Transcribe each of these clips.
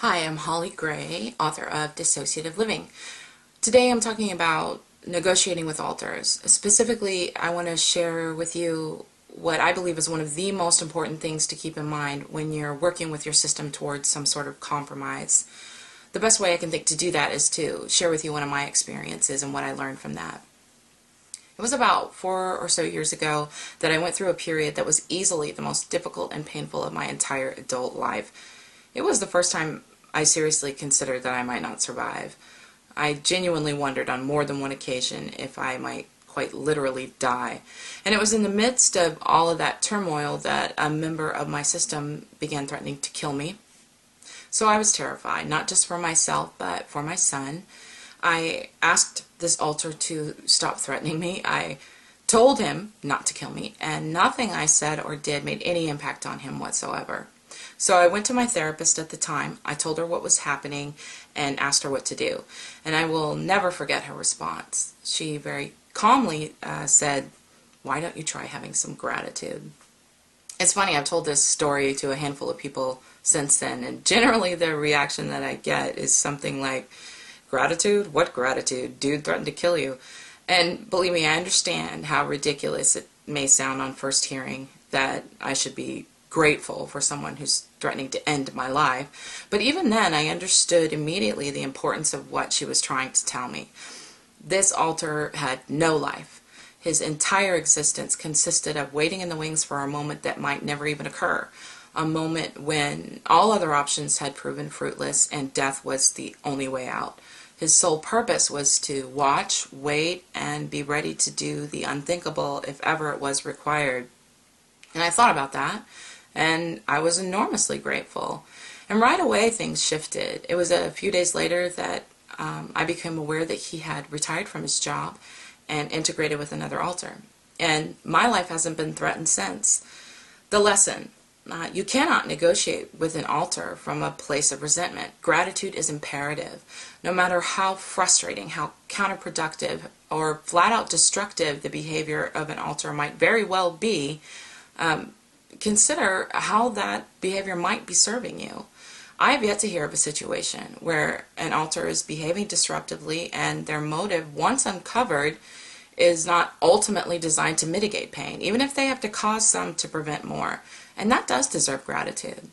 Hi, I'm Holly Gray, author of Dissociative Living. Today I'm talking about negotiating with alters. Specifically, I want to share with you what I believe is one of the most important things to keep in mind when you're working with your system towards some sort of compromise. The best way I can think to do that is to share with you one of my experiences and what I learned from that. It was about 4 or so years ago that I went through a period that was easily the most difficult and painful of my entire adult life. It was the first time I seriously considered that I might not survive. I genuinely wondered on more than one occasion if I might quite literally die. And it was in the midst of all of that turmoil that a member of my system began threatening to kill me. So I was terrified, not just for myself, but for my son. I asked this alter to stop threatening me. I told him not to kill me, and nothing I said or did made any impact on him whatsoever. So I went to my therapist at the time. I told her what was happening and asked her what to do. And I will never forget her response. She very calmly said, "Why don't you try having some gratitude?" It's funny, I've told this story to a handful of people since then, and generally the reaction that I get is something like, "Gratitude? What gratitude? Dude threatened to kill you." And believe me, I understand how ridiculous it may sound on first hearing that I should be grateful for someone who's threatening to end my life. But even then, I understood immediately the importance of what she was trying to tell me. This alter had no life. His entire existence consisted of waiting in the wings for a moment that might never even occur, a moment when all other options had proven fruitless and death was the only way out. His sole purpose was to watch, wait, and be ready to do the unthinkable if ever it was required. And I thought about that, and I was enormously grateful. And right away things shifted. It was a few days later that I became aware that he had retired from his job and integrated with another alter. And my life hasn't been threatened since. The lesson: you cannot negotiate with an alter from a place of resentment. Gratitude is imperative. No matter how frustrating, how counterproductive, or flat out destructive the behavior of an alter might very well be, consider how that behavior might be serving you. I have yet to hear of a situation where an alter is behaving disruptively and their motive, once uncovered, is not ultimately designed to mitigate pain, even if they have to cause some to prevent more. And that does deserve gratitude.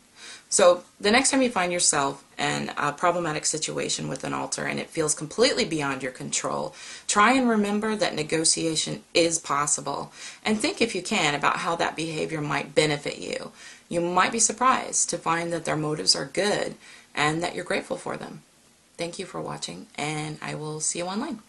So the next time you find yourself in a problematic situation with an alter and it feels completely beyond your control, try and remember that negotiation is possible. And think, if you can, about how that behavior might benefit you. You might be surprised to find that their motives are good and that you're grateful for them. Thank you for watching, and I will see you online.